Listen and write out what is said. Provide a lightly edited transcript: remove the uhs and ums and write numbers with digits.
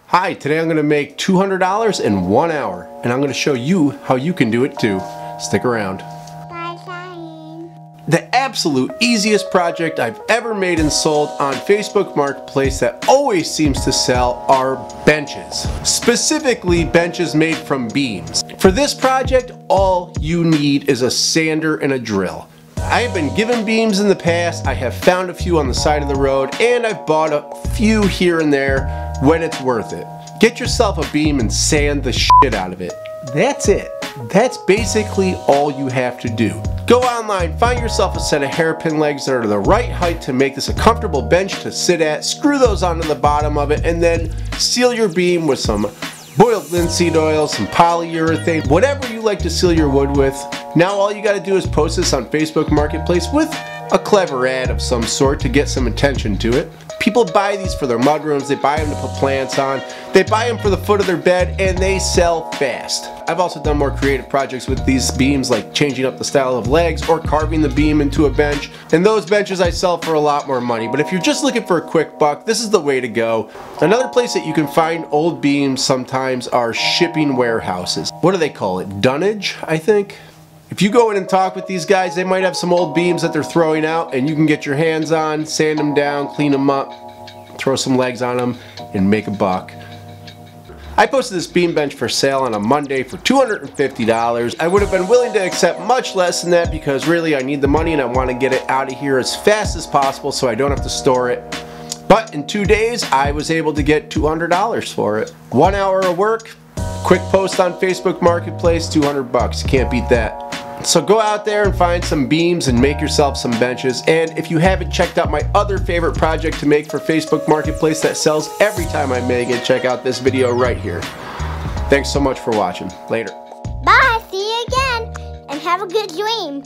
Hi, today I'm going to make $200 in 1 hour, and I'm going to show you how you can do it too. Stick around. The absolute easiest project I've ever made and sold on Facebook Marketplace that always seems to sell are benches. Specifically, benches made from beams. For this project, all you need is a sander and a drill. I have been given beams in the past, I have found a few on the side of the road, and I've bought a few here and there when it's worth it. Get yourself a beam and sand the shit out of it. That's it. That's basically all you have to do. Go online, find yourself a set of hairpin legs that are the right height to make this a comfortable bench to sit at, screw those onto the bottom of it, and then seal your beam with some boiled linseed oil, some polyurethane, whatever you like to seal your wood with. Now all you gotta do is post this on Facebook Marketplace with a clever ad of some sort to get some attention to it. People buy these for their mudrooms, they buy them to put plants on, they buy them for the foot of their bed, and they sell fast. I've also done more creative projects with these beams, like changing up the style of legs or carving the beam into a bench, and those benches I sell for a lot more money. But if you're just looking for a quick buck, this is the way to go. Another place that you can find old beams sometimes are shipping warehouses. What do they call it? Dunnage, I think? If you go in and talk with these guys, they might have some old beams that they're throwing out and you can get your hands on, sand them down, clean them up, throw some legs on them, and make a buck. I posted this beam bench for sale on a Monday for $250. I would have been willing to accept much less than that because really I need the money and I want to get it out of here as fast as possible so I don't have to store it. But in 2 days, I was able to get $200 for it. 1 hour of work, quick post on Facebook Marketplace, 200 bucks. You can't beat that. So go out there and find some beams and make yourself some benches. And if you haven't checked out my other favorite project to make for Facebook Marketplace that sells every time I make it, check out this video right here. Thanks so much for watching. Later. Bye, see you again, and have a good dream.